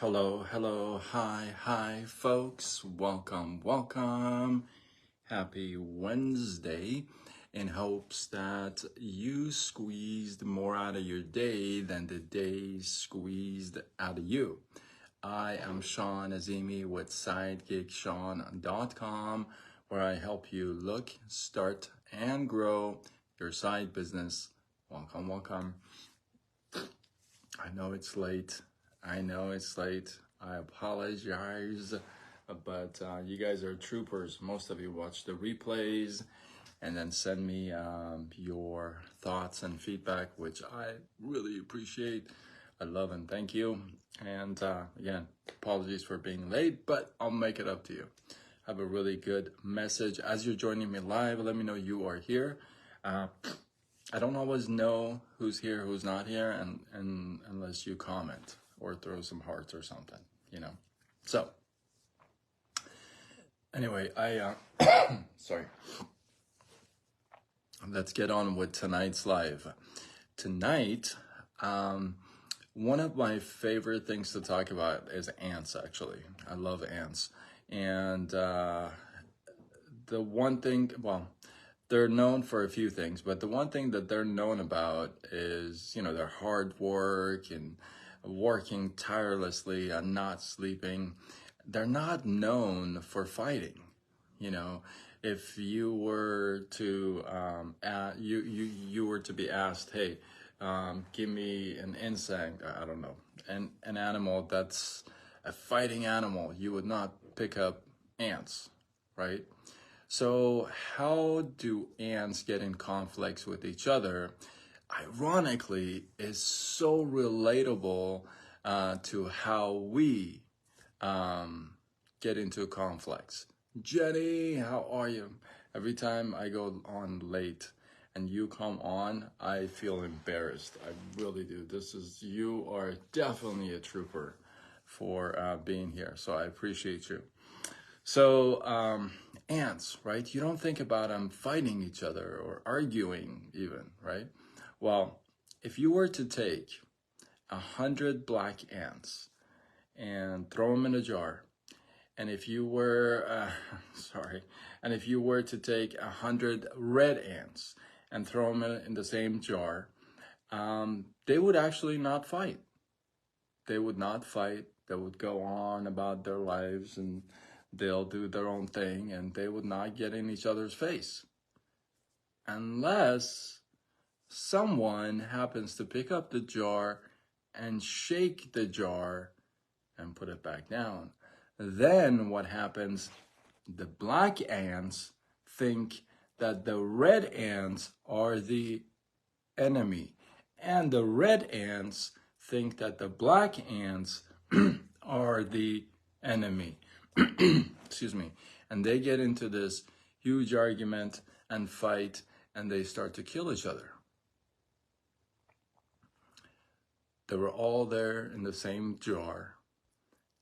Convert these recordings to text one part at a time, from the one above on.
Hello, hi, folks. Welcome. Happy Wednesday. In hopes that you squeezed more out of your day than the day squeezed out of you. I am Sean Azimi with SidekickSean.com, where I help you look, start, and grow your side business. Welcome. I know it's late. I apologize, but you guys are troopers. Most of you watch the replays and then send me your thoughts and feedback, which I really appreciate. I love and thank you. And again, apologies for being late, but I'll make it up to you. Have a really good message. As you're joining me live, let me know you are here. I don't always know who's here, who's not here, and unless you comment or throw some hearts or something, So, anyway, sorry. Let's get on with tonight's live. Tonight, one of my favorite things to talk about is ants, actually. I love ants. And the one thing, they're known for a few things, but the one thing that they're known about is, their hard work and working tirelessly and not sleeping. They're not known for fighting. If you were to you were to be asked, hey, give me an insect, I don't know, an animal that's a fighting animal, you would not pick up ants, right? So how do ants get in conflicts with each other? Ironically, is so relatable to how we get into conflicts. Jenny, how are you? Every time I go on late and you come on, I feel embarrassed. I really do. You are definitely a trooper for being here. So I appreciate you. So ants, right? You don't think about them fighting each other or arguing even, right? Well, if you were to take 100 black ants and throw them in a jar, and if you were, and if you were to take 100 red ants and throw them in the same jar, they would actually not fight. They would not fight. They would go on about their lives and they'll do their own thing and they would not get in each other's face. Unless someone happens to pick up the jar and shake the jar and put it back down. Then what happens? The black ants think that the red ants are the enemy. And the red ants think that the black ants are the enemy. Excuse me. And they get into this huge argument and fight, and they start to kill each other. They were all there in the same jar,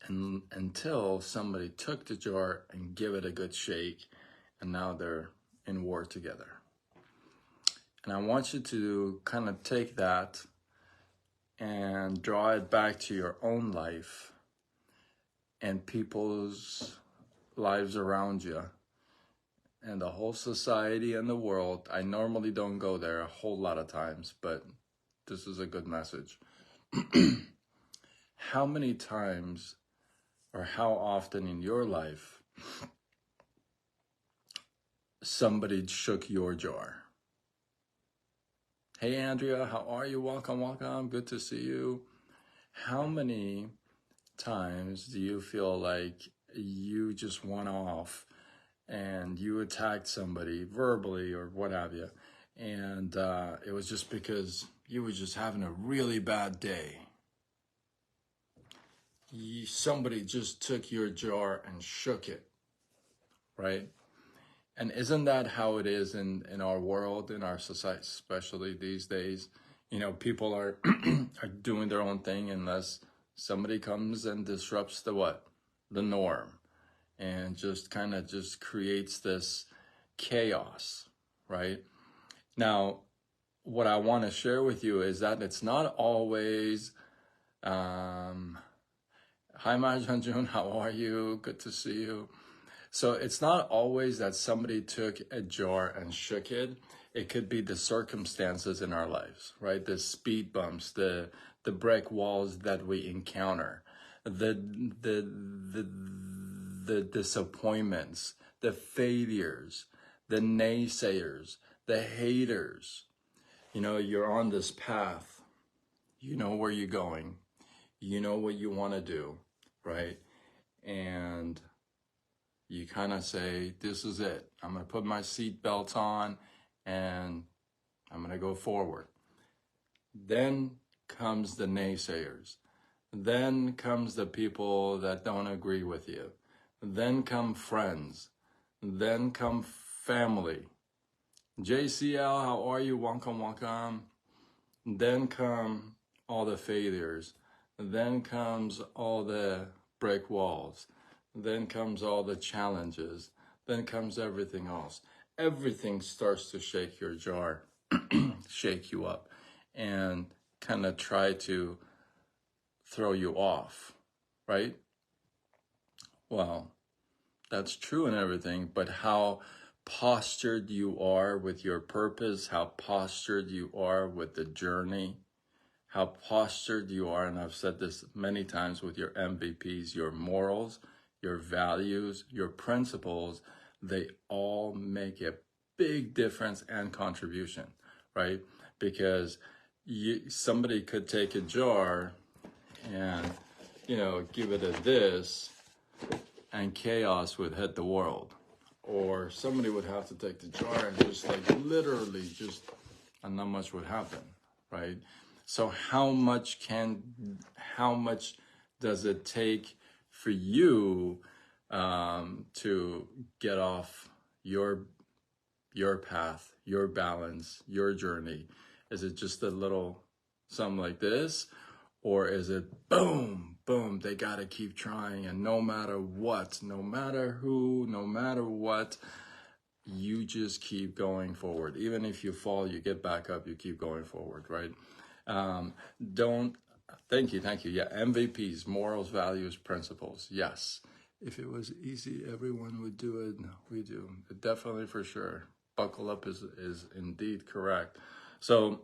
and until somebody took the jar and gave it a good shake, and now they're in war together. And I want you to kind of take that and draw it back to your own life and people's lives around you and the whole society and the world. I normally don't go there a whole lot of times, but this is a good message. How many times or how often in your life somebody shook your jar? Hey, Andrea, how are you? Welcome. Good to see you. How many times do you feel like you just went off and you attacked somebody verbally or what have you, and it was just because you were just having a really bad day? Somebody just took your jar and shook it, right? And isn't that how it is in our world, in our society, especially these days? People are are doing their own thing unless somebody comes and disrupts the norm, and just kind of just creates this chaos, right? Now, what I want to share with you is that it's not always Hi, Majanjun. How are you? Good to see you. So it's not always that somebody took a jar and shook it. It could be the circumstances in our lives, right? The speed bumps, the brick walls that we encounter, the the the the disappointments, the failures, the naysayers, the haters. You know, you're on this path. You know where you're going. You know what you want to do, right? And you kind of say, this is it. I'm going to put my seatbelt on and I'm going to go forward. Then comes the naysayers. Then comes the people that don't agree with you. Then come friends. Then come family. JCL, how are you? Welcome, welcome. Then come all the failures. Then comes all the brick walls. Then comes all the challenges. Then comes everything else. Everything starts to shake your jar, shake you up, and kind of try to throw you off, right? Well, that's true and everything, but how postured you are with your purpose, how postured you are with the journey, how postured you are, and I've said this many times, with your MVPs, your morals, your values, your principles, they all make a big difference and contribution, right? Because somebody could take a jar and, give it a this, and chaos would hit the world. Or somebody would have to take the jar and just literally and not much would happen, right? So how much does it take for you to get off your path, your balance, your journey? Is it just a little something like this? Or is it boom, boom, they gotta keep trying, and no matter what, no matter who, no matter what, you just keep going forward. Even if you fall, you get back up, you keep going forward, right? Thank you. Yeah, MVPs, morals, values, principles. Yes. If it was easy, everyone would do it. No, we do. Definitely, for sure. Buckle up is indeed correct. So,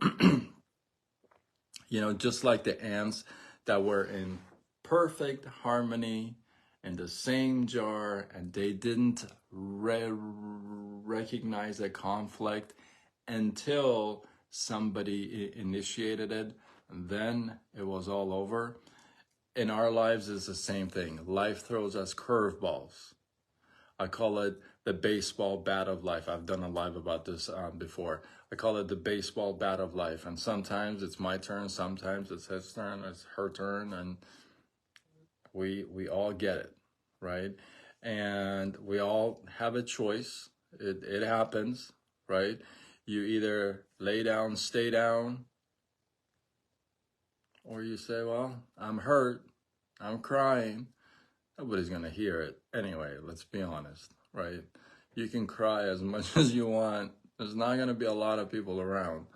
just like the ants that were in perfect harmony in the same jar, and they didn't recognize a conflict until somebody initiated it, and then it was all over. In our lives, it's the same thing. Life throws us curveballs. I call it the baseball bat of life. I've done a live about this before. I call it the baseball bat of life. And sometimes it's my turn, sometimes it's his turn, it's her turn, and we all get it, right? And we all have a choice. It happens, right? You either lay down, stay down, or you say, well, I'm hurt, I'm crying. Nobody's gonna hear it. Anyway, let's be honest, right? You can cry as much as you want. There's not gonna be a lot of people around.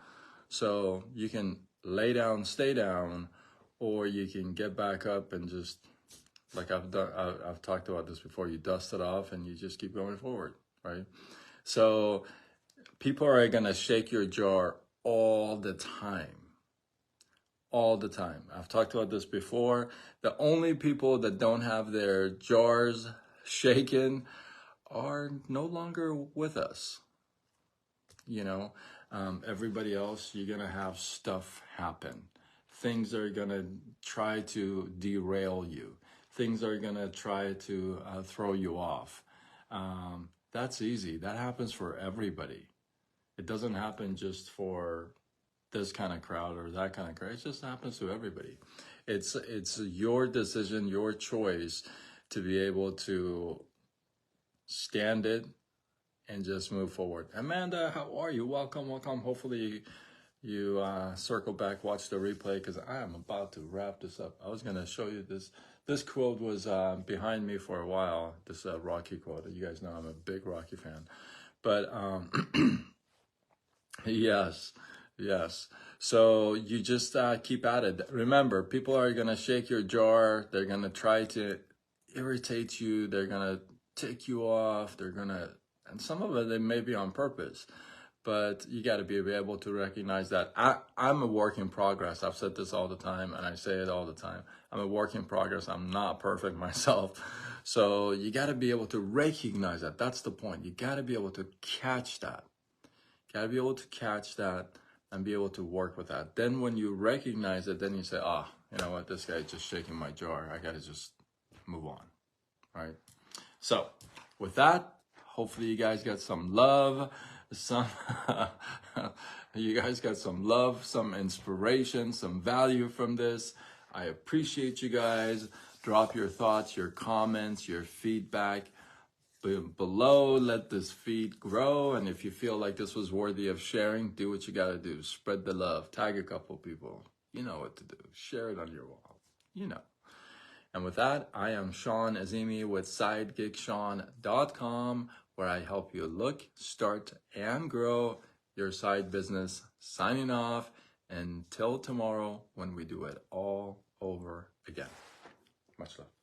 So you can lay down, stay down, or you can get back up and just, like I've talked about this before, you dust it off and you just keep going forward, right? So people are gonna shake your jar all the time. All the time. I've talked about this before. The only people that don't have their jars shaken are no longer with us. Everybody else, you're gonna have stuff happen. Things are gonna try to derail you. Things are gonna try to throw you off. That's easy. That happens for everybody. It doesn't happen just for this kind of crowd or that kind of crowd. It just happens to everybody. It's your decision, your choice to be able to stand it and just move forward. Amanda, how are you? Welcome. Hopefully you circle back, watch the replay, because I am about to wrap this up. I was going to show you this. This quote was behind me for a while, this Rocky quote. You guys know I'm a big Rocky fan. But yes, Yes. So you just keep at it. Remember, people are going to shake your jaw. They're going to try to irritate you. They're going to tick you off. They're going to, and some of it, they may be on purpose. But you got to be able to recognize that I'm a work in progress. I've said this all the time, and I say it all the time. I'm a work in progress. I'm not perfect myself. So you got to be able to recognize that. That's the point. You got to be able to catch that. Got to be able to catch that and be able to work with that. Then when you recognize it, then you say, you know what, this guy's just shaking my jaw. I got to just move on, right? So with that, hopefully you guys got some love, you guys got some love, some inspiration, some value from this. I appreciate you guys. Drop your thoughts, your comments, your feedback below. Let this feed grow, and if you feel like this was worthy of sharing, do what you got to do. Spread the love, tag a couple people. You know what to do. Share it on your wall. You know. And with that, I am Sean Azimi with SideGigSean.com, where I help you look, start, and grow your side business. Signing off until tomorrow when we do it all over again. Much love.